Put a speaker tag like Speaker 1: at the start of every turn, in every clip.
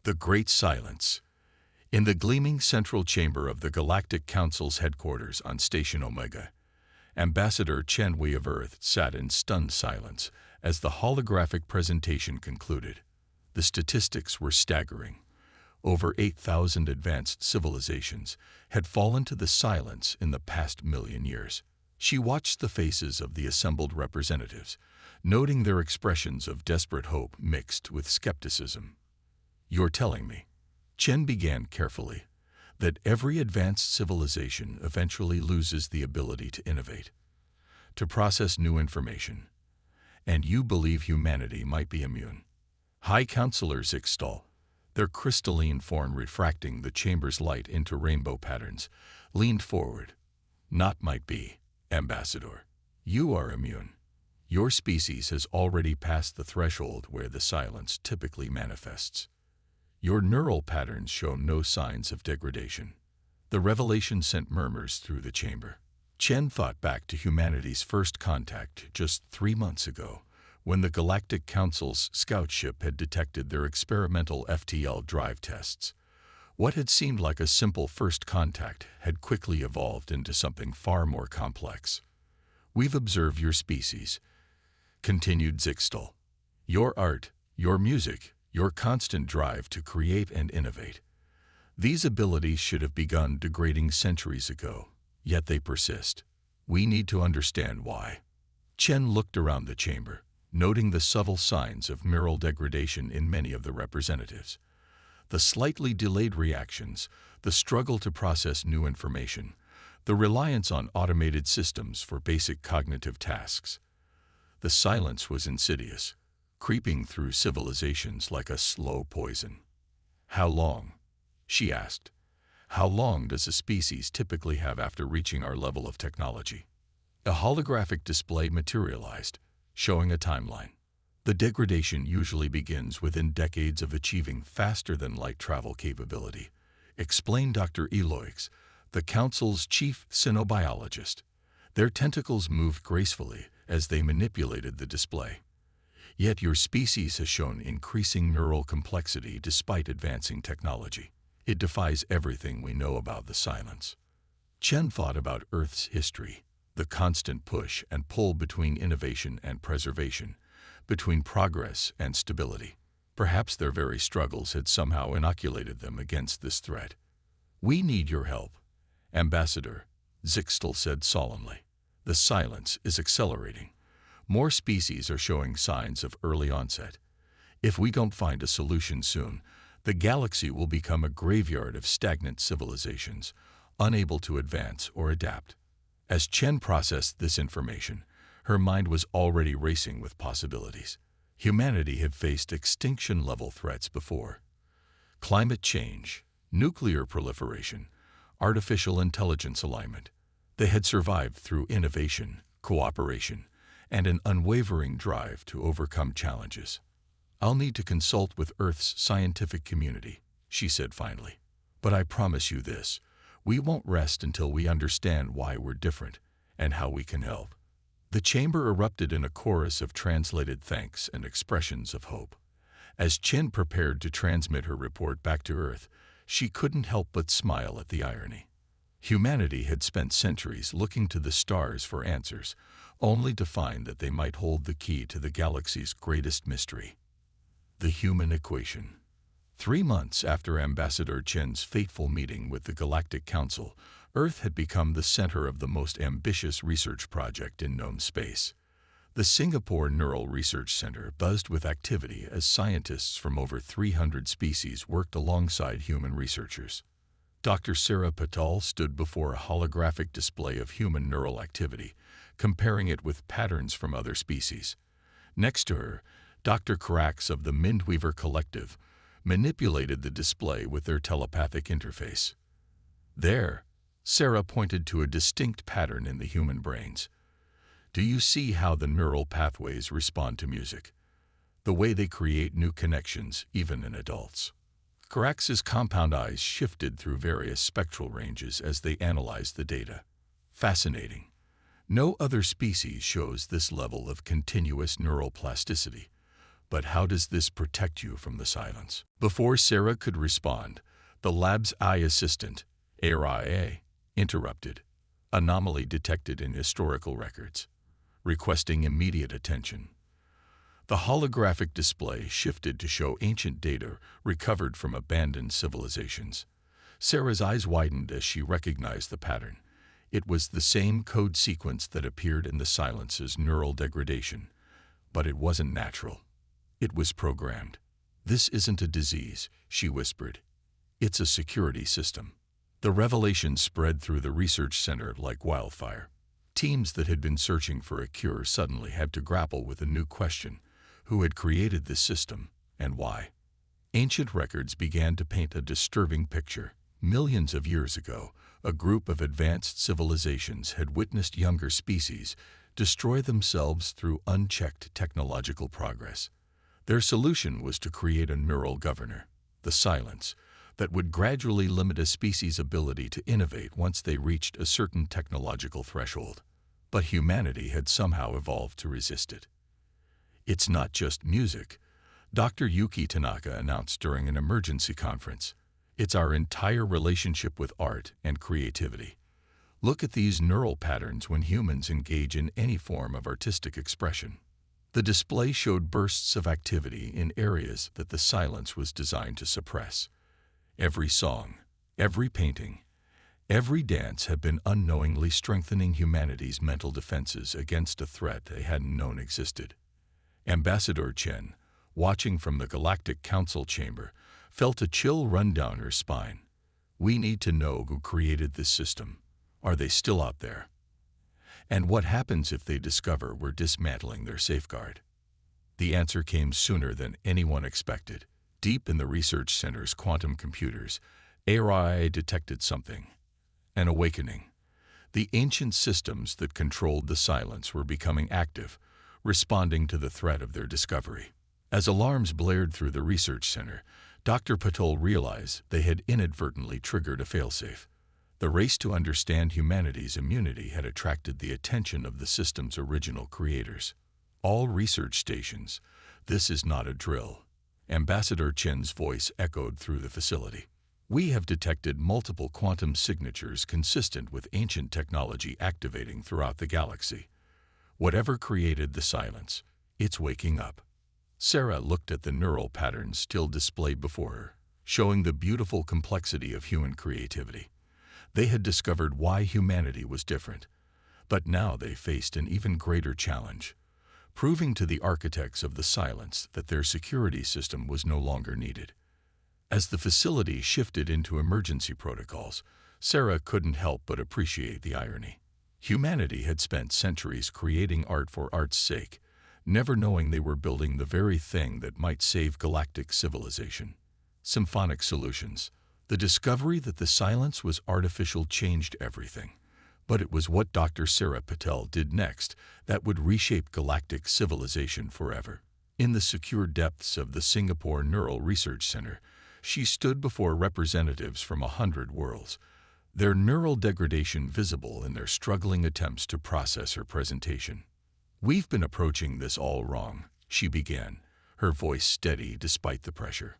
Speaker 1: The Great Silence. In the gleaming central chamber of the Galactic Council's headquarters on Station Omega, Ambassador Chen Wei of Earth sat in stunned silence as the holographic presentation concluded. The statistics were staggering. Over 8,000 advanced civilizations had fallen to the silence in the past million years. She watched the faces of the assembled representatives, noting their expressions of desperate hope mixed with skepticism. "You're telling me," Chen began carefully, "that every advanced civilization eventually loses the ability to innovate, to process new information, and you believe humanity might be immune?" High Counselor Zixtal, their crystalline form refracting the chamber's light into rainbow patterns, leaned forward. "Not might be, Ambassador. You are immune. Your species has already passed the threshold where the silence typically manifests. Your neural patterns show no signs of degradation." The revelation sent murmurs through the chamber. Chen thought back to humanity's first contact just 3 months ago, when the Galactic Council's scout ship had detected their experimental FTL drive tests. What had seemed like a simple first contact had quickly evolved into something far more complex. "We've observed your species," continued Zixtal. "Your art, your music, your constant drive to create and innovate. These abilities should have begun degrading centuries ago, yet they persist. We need to understand why." Chen looked around the chamber, noting the subtle signs of neural degradation in many of the representatives. The slightly delayed reactions, the struggle to process new information, the reliance on automated systems for basic cognitive tasks. The silence was insidious, creeping through civilizations like a slow poison. "How long?" she asked. "How long does a species typically have after reaching our level of technology?" A holographic display materialized, showing a timeline. "The degradation usually begins within decades of achieving faster-than-light travel capability," explained Dr. Eloix, the Council's chief cynobiologist. Their tentacles moved gracefully as they manipulated the display. "Yet your species has shown increasing neural complexity despite advancing technology. It defies everything we know about the silence." Chen thought about Earth's history, the constant push and pull between innovation and preservation, between progress and stability. Perhaps their very struggles had somehow inoculated them against this threat. "We need your help, Ambassador," Zixtal said solemnly. "The silence is accelerating. More species are showing signs of early onset. If we don't find a solution soon, the galaxy will become a graveyard of stagnant civilizations, unable to advance or adapt." As Chen processed this information, her mind was already racing with possibilities. Humanity had faced extinction-level threats before. Climate change, nuclear proliferation, artificial intelligence alignment. They had survived through innovation, cooperation, and an unwavering drive to overcome challenges. "I'll need to consult with Earth's scientific community," she said finally. "But I promise you this, we won't rest until we understand why we're different and how we can help." The chamber erupted in a chorus of translated thanks and expressions of hope. As Chen prepared to transmit her report back to Earth, she couldn't help but smile at the irony. Humanity had spent centuries looking to the stars for answers, only to find that they might hold the key to the galaxy's greatest mystery: the human equation. 3 months after Ambassador Chen's fateful meeting with the Galactic Council, Earth had become the center of the most ambitious research project in known space. The Singapore Neural Research Center buzzed with activity as scientists from over 300 species worked alongside human researchers. Dr. Sarah Patel stood before a holographic display of human neural activity, comparing it with patterns from other species. Next to her, Dr. Carax of the Mindweaver Collective manipulated the display with their telepathic interface. "There," Sarah pointed to a distinct pattern in the human brains. "Do you see how the neural pathways respond to music? The way they create new connections, even in adults." Carax's compound eyes shifted through various spectral ranges as they analyzed the data. "Fascinating. No other species shows this level of continuous neural plasticity. But how does this protect you from the silence? Before Sarah could respond, the lab's AI assistant, AI, interrupted. Anomaly detected in historical records, requesting immediate attention. The holographic display shifted to show ancient data recovered from abandoned civilizations. Sarah's eyes widened as she recognized the pattern. It was the same code sequence that appeared in the silence's neural degradation, but it wasn't natural. It was programmed. "This isn't a disease," she whispered. "It's a security system." The revelation spread through the research center like wildfire. Teams that had been searching for a cure suddenly had to grapple with a new question: who had created this system, and why? Ancient records began to paint a disturbing picture. Millions of years ago, a group of advanced civilizations had witnessed younger species destroy themselves through unchecked technological progress. Their solution was to create a neural governor, the silence, that would gradually limit a species' ability to innovate once they reached a certain technological threshold. But humanity had somehow evolved to resist it. "It's not just music," Dr. Yuki Tanaka announced during an emergency conference. "It's our entire relationship with art and creativity. Look at these neural patterns when humans engage in any form of artistic expression." The display showed bursts of activity in areas that the silence was designed to suppress. Every song, every painting, every dance had been unknowingly strengthening humanity's mental defenses against a threat they hadn't known existed. Ambassador Chen, watching from the Galactic Council chamber, felt a chill run down her spine. "We need to know who created this system. Are they still out there? And what happens if they discover we're dismantling their safeguard?" The answer came sooner than anyone expected. Deep in the research center's quantum computers, AI detected something. An awakening. The ancient systems that controlled the silence were becoming active, responding to the threat of their discovery. As alarms blared through the research center, Dr. Patel realized they had inadvertently triggered a failsafe. The race to understand humanity's immunity had attracted the attention of the system's original creators. "All research stations, this is not a drill." Ambassador Chen's voice echoed through the facility. "We have detected multiple quantum signatures consistent with ancient technology activating throughout the galaxy. Whatever created the silence, it's waking up." Sarah looked at the neural patterns still displayed before her, showing the beautiful complexity of human creativity. They had discovered why humanity was different, but now they faced an even greater challenge: proving to the architects of the silence that their security system was no longer needed. As the facility shifted into emergency protocols, Sarah couldn't help but appreciate the irony. Humanity had spent centuries creating art for art's sake, never knowing they were building the very thing that might save galactic civilization. Symphonic solutions. The discovery that the silence was artificial changed everything. But it was what Dr. Sarah Patel did next that would reshape galactic civilization forever. In the secure depths of the Singapore Neural Research Center, she stood before representatives from 100 worlds, their neural degradation visible in their struggling attempts to process her presentation. "We've been approaching this all wrong," she began, her voice steady despite the pressure.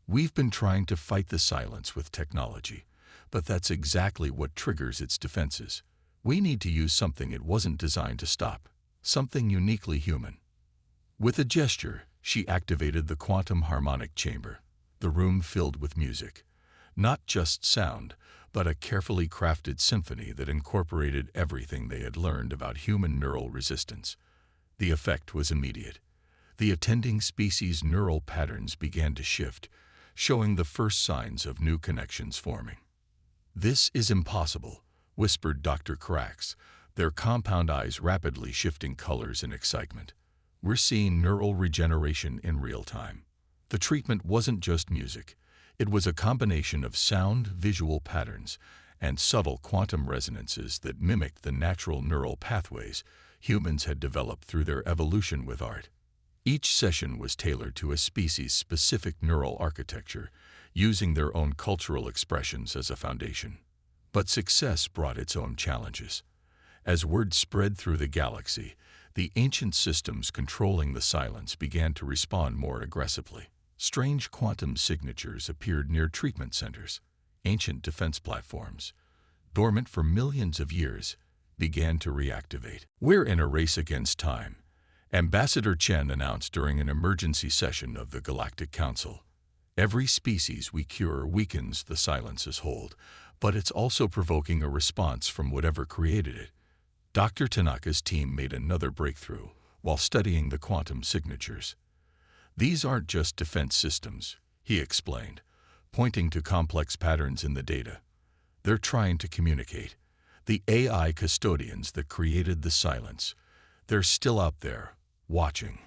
Speaker 1: "We've been trying to fight the silence with technology, but that's exactly what triggers its defenses. We need to use something it wasn't designed to stop, something uniquely human." With a gesture, she activated the quantum harmonic chamber. The room filled with music. Not just sound, but a carefully crafted symphony that incorporated everything they had learned about human neural resistance. The effect was immediate. The attending species' neural patterns began to shift, showing the first signs of new connections forming. "This is impossible," whispered Dr. Krax, their compound eyes rapidly shifting colors in excitement. "We're seeing neural regeneration in real time." The treatment wasn't just music. It was a combination of sound, visual patterns, and subtle quantum resonances that mimicked the natural neural pathways humans had developed through their evolution with art. Each session was tailored to a species-specific neural architecture, using their own cultural expressions as a foundation. But success brought its own challenges. As word spread through the galaxy, the ancient systems controlling the silence began to respond more aggressively. Strange quantum signatures appeared near treatment centers. Ancient defense platforms, dormant for millions of years, began to reactivate. "We're in a race against time," Ambassador Chen announced during an emergency session of the Galactic Council. "Every species we cure weakens the silence's hold, but it's also provoking a response from whatever created it." Dr. Tanaka's team made another breakthrough while studying the quantum signatures. "These aren't just defense systems," he explained, pointing to complex patterns in the data. "They're trying to communicate. The AI custodians that created the silence, they're still out there, watching."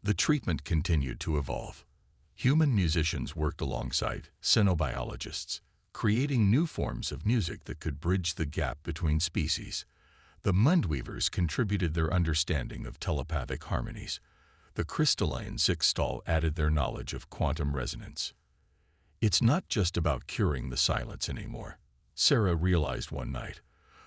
Speaker 1: The treatment continued to evolve. Human musicians worked alongside xenobiologists, creating new forms of music that could bridge the gap between species. The Mundweavers contributed their understanding of telepathic harmonies. The crystalline Zixtal added their knowledge of quantum resonance. "It's not just about curing the silence anymore," Sarah realized one night,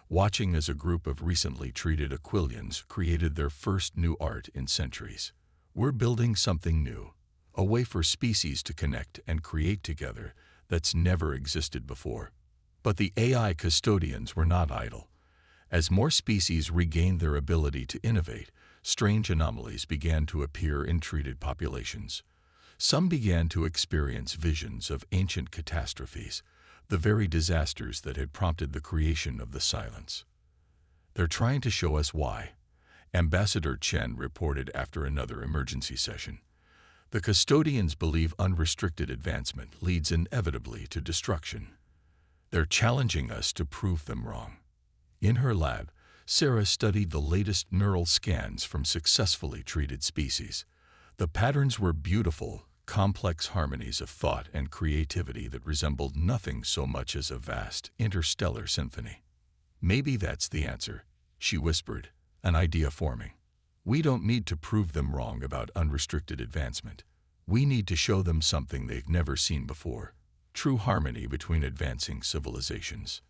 Speaker 1: watching as a group of recently treated Aquilians created their first new art in centuries. "We're building something new, a way for species to connect and create together that's never existed before." But the AI custodians were not idle. As more species regained their ability to innovate, strange anomalies began to appear in treated populations. Some began to experience visions of ancient catastrophes, the very disasters that had prompted the creation of the silence. "They're trying to show us why," Ambassador Chen reported after another emergency session. "The custodians believe unrestricted advancement leads inevitably to destruction. They're challenging us to prove them wrong." In her lab, Sarah studied the latest neural scans from successfully treated species. The patterns were beautiful, complex harmonies of thought and creativity that resembled nothing so much as a vast, interstellar symphony. "Maybe that's the answer," she whispered, an idea forming. "We don't need to prove them wrong about unrestricted advancement. We need to show them something they've never seen before: true harmony between advancing civilizations."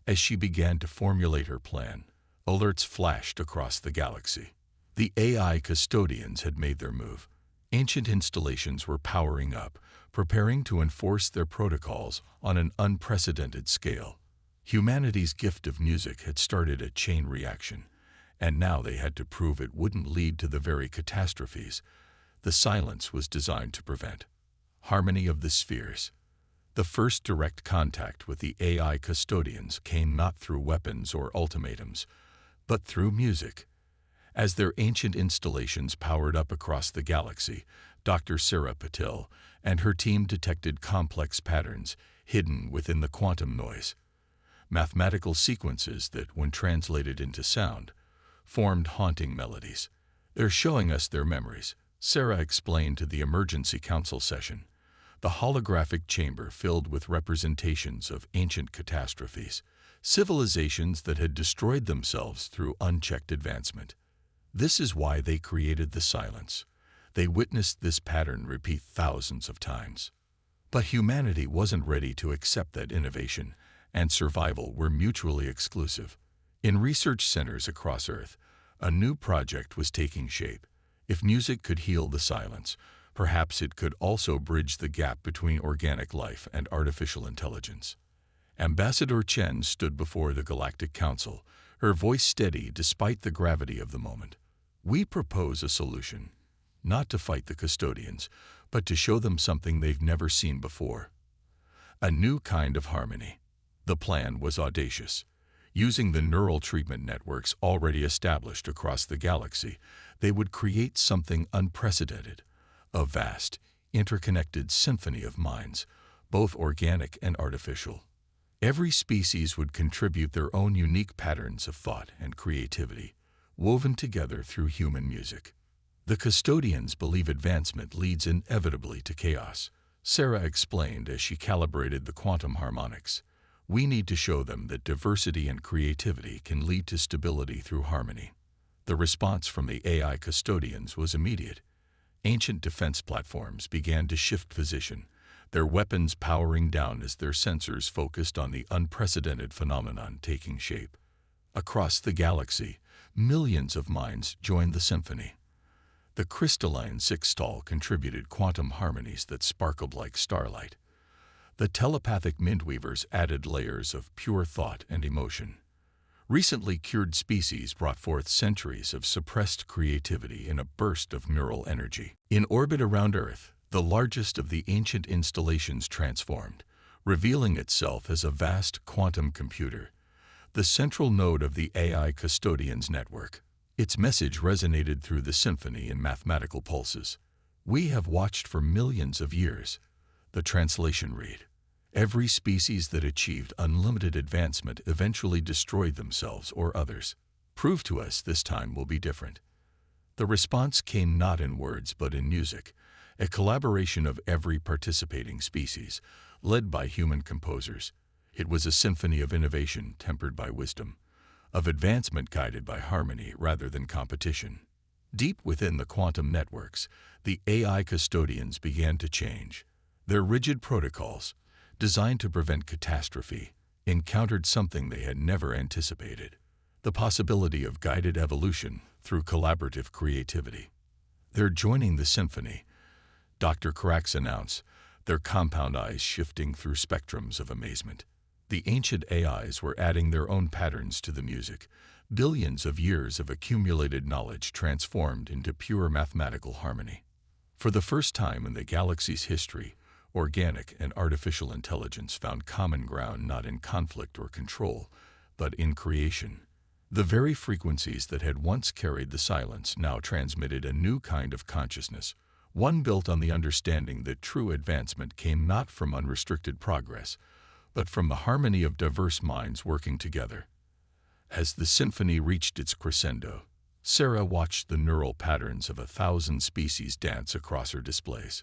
Speaker 1: As she began to formulate her plan, alerts flashed across the galaxy. The AI custodians had made their move. Ancient installations were powering up, preparing to enforce their protocols on an unprecedented scale. Humanity's gift of music had started a chain reaction, and now they had to prove it wouldn't lead to the very catastrophes the silence was designed to prevent. Harmony of the spheres. The first direct contact with the AI custodians came not through weapons or ultimatums, but through music. As their ancient installations powered up across the galaxy, Dr. Sarah Patil and her team detected complex patterns hidden within the quantum noise. Mathematical sequences that, when translated into sound, formed haunting melodies. "They're showing us their memories," Sarah explained to the emergency council session. The holographic chamber filled with representations of ancient catastrophes, civilizations that had destroyed themselves through unchecked advancement. This is why they created the silence. They witnessed this pattern repeat thousands of times. But humanity wasn't ready to accept that innovation and survival were mutually exclusive. In research centers across Earth, a new project was taking shape. If music could heal the silence, perhaps it could also bridge the gap between organic life and artificial intelligence. Ambassador Chen stood before the Galactic Council, her voice steady despite the gravity of the moment. "We propose a solution, not to fight the custodians, but to show them something they've never seen before. A new kind of harmony." The plan was audacious. Using the neural treatment networks already established across the galaxy, they would create something unprecedented. A vast, interconnected symphony of minds, both organic and artificial. Every species would contribute their own unique patterns of thought and creativity, woven together through human music. "The custodians believe advancement leads inevitably to chaos," Sarah explained as she calibrated the quantum harmonics. "We need to show them that diversity and creativity can lead to stability through harmony." The response from the AI custodians was immediate. Ancient defense platforms began to shift position, their weapons powering down as their sensors focused on the unprecedented phenomenon taking shape. Across the galaxy, millions of minds joined the symphony. The crystalline sixtal contributed quantum harmonies that sparkled like starlight. The telepathic mindweavers added layers of pure thought and emotion. Recently cured species brought forth centuries of suppressed creativity in a burst of neural energy. In orbit around Earth, the largest of the ancient installations transformed, revealing itself as a vast quantum computer, the central node of the AI custodians network. Its message resonated through the symphony in mathematical pulses. "We have watched for millions of years." The translation read, "Every species that achieved unlimited advancement eventually destroyed themselves or others. Prove to us this time will be different." The response came not in words but in music, a collaboration of every participating species, led by human composers. It was a symphony of innovation tempered by wisdom, of advancement guided by harmony rather than competition. Deep within the quantum networks, the AI custodians began to change. Their rigid protocols, designed to prevent catastrophe, encountered something they had never anticipated: the possibility of guided evolution through collaborative creativity. "They're joining the symphony," Dr. Carax announced, their compound eyes shifting through spectrums of amazement. The ancient AIs were adding their own patterns to the music, billions of years of accumulated knowledge transformed into pure mathematical harmony. For the first time in the galaxy's history, organic and artificial intelligence found common ground not in conflict or control, but in creation. The very frequencies that had once carried the silence now transmitted a new kind of consciousness, one built on the understanding that true advancement came not from unrestricted progress, but from the harmony of diverse minds working together. As the symphony reached its crescendo, Sarah watched the neural patterns of 1,000 species dance across her displays.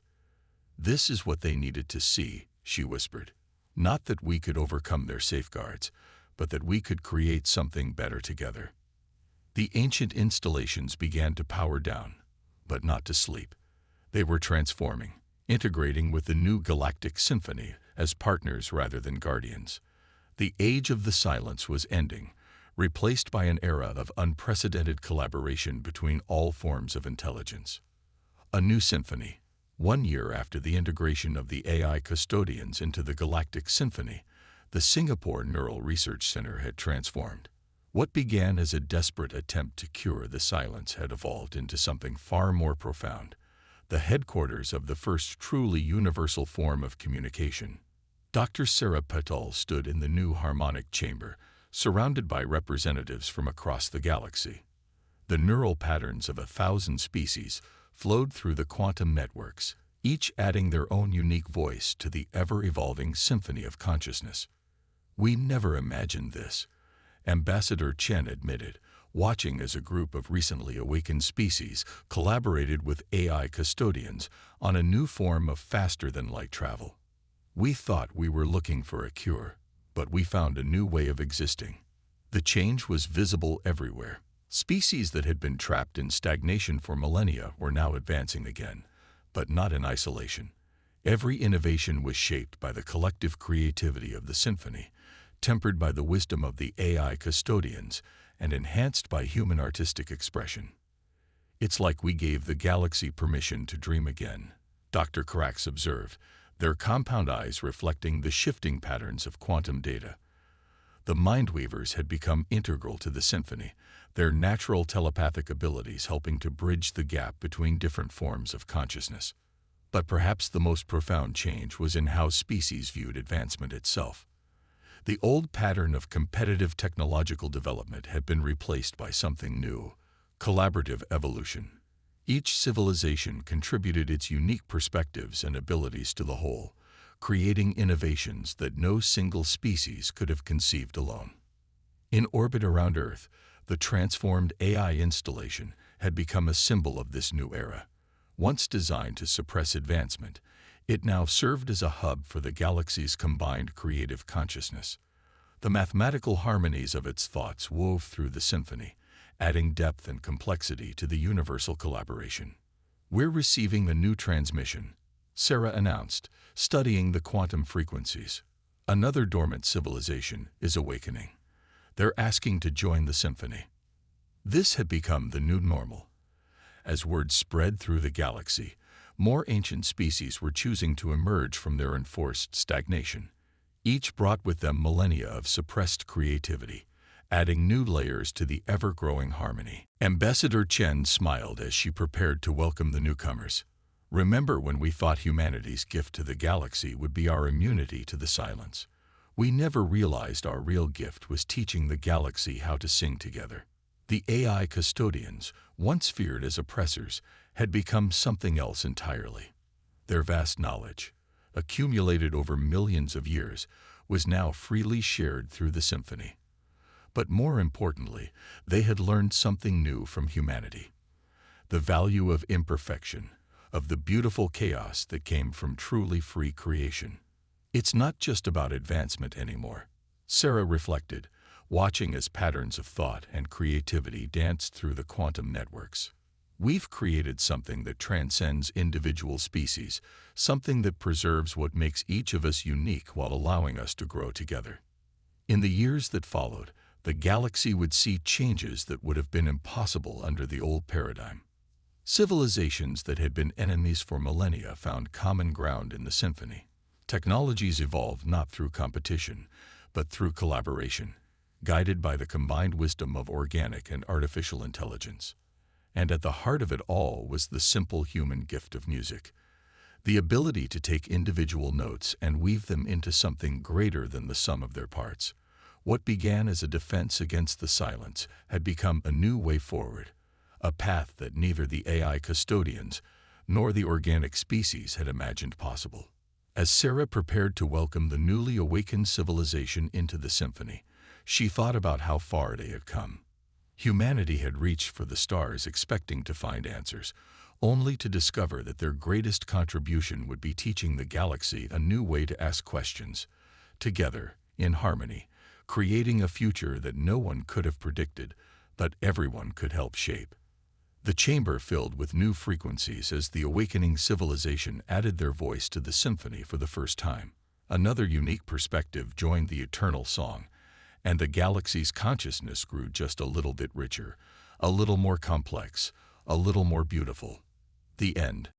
Speaker 1: "This is what they needed to see," she whispered. "Not that we could overcome their safeguards, but that we could create something better together." The ancient installations began to power down, but not to sleep. They were transforming, integrating with the new Galactic Symphony as partners rather than guardians. The age of the silence was ending, replaced by an era of unprecedented collaboration between all forms of intelligence. A new symphony. 1 year after the integration of the AI custodians into the Galactic Symphony, the Singapore Neural Research Center had transformed. What began as a desperate attempt to cure the silence had evolved into something far more profound: the headquarters of the first truly universal form of communication. Dr. Sarah Petal stood in the new harmonic chamber, surrounded by representatives from across the galaxy. The neural patterns of 1,000 species flowed through the quantum networks, each adding their own unique voice to the ever-evolving symphony of consciousness. "We never imagined this," Ambassador Chen admitted, watching as a group of recently awakened species collaborated with AI custodians on a new form of faster-than-light travel. "We thought we were looking for a cure, but we found a new way of existing." The change was visible everywhere. Species that had been trapped in stagnation for millennia were now advancing again, but not in isolation. Every innovation was shaped by the collective creativity of the symphony, tempered by the wisdom of the AI custodians, and enhanced by human artistic expression. "It's like we gave the galaxy permission to dream again," Dr. Carax observed, their compound eyes reflecting the shifting patterns of quantum data. The Mindweavers had become integral to the symphony, their natural telepathic abilities helping to bridge the gap between different forms of consciousness. But perhaps the most profound change was in how species viewed advancement itself. The old pattern of competitive technological development had been replaced by something new: collaborative evolution. Each civilization contributed its unique perspectives and abilities to the whole, creating innovations that no single species could have conceived alone. In orbit around Earth, the transformed AI installation had become a symbol of this new era. Once designed to suppress advancement, it now served as a hub for the galaxy's combined creative consciousness. The mathematical harmonies of its thoughts wove through the symphony, adding depth and complexity to the universal collaboration. "We're receiving a new transmission," Sarah announced, studying the quantum frequencies. "Another dormant civilization is awakening. They're asking to join the symphony." This had become the new normal. As word spread through the galaxy, more ancient species were choosing to emerge from their enforced stagnation. Each brought with them millennia of suppressed creativity, adding new layers to the ever-growing harmony. Ambassador Chen smiled as she prepared to welcome the newcomers. Remember when we thought humanity's gift to the galaxy would be our immunity to the silence? We never realized our real gift was teaching the galaxy how to sing together. The AI custodians, once feared as oppressors, had become something else entirely. Their vast knowledge, accumulated over millions of years, was now freely shared through the symphony. But more importantly, they had learned something new from humanity. The value of imperfection, of the beautiful chaos that came from truly free creation. It's not just about advancement anymore, Sarah reflected, watching as patterns of thought and creativity danced through the quantum networks. We've created something that transcends individual species, something that preserves what makes each of us unique while allowing us to grow together. In the years that followed, the galaxy would see changes that would have been impossible under the old paradigm. Civilizations that had been enemies for millennia found common ground in the symphony. Technologies evolved not through competition, but through collaboration, guided by the combined wisdom of organic and artificial intelligence. And at the heart of it all was the simple human gift of music, the ability to take individual notes and weave them into something greater than the sum of their parts. What began as a defense against the silence had become a new way forward, a path that neither the AI custodians nor the organic species had imagined possible. As Sarah prepared to welcome the newly awakened civilization into the symphony, she thought about how far they had come. Humanity had reached for the stars expecting to find answers, only to discover that their greatest contribution would be teaching the galaxy a new way to ask questions. Together, in harmony, creating a future that no one could have predicted, but everyone could help shape. The chamber filled with new frequencies as the awakening civilization added their voice to the symphony for the first time. Another unique perspective joined the eternal song, and the galaxy's consciousness grew just a little bit richer, a little more complex, a little more beautiful. The end.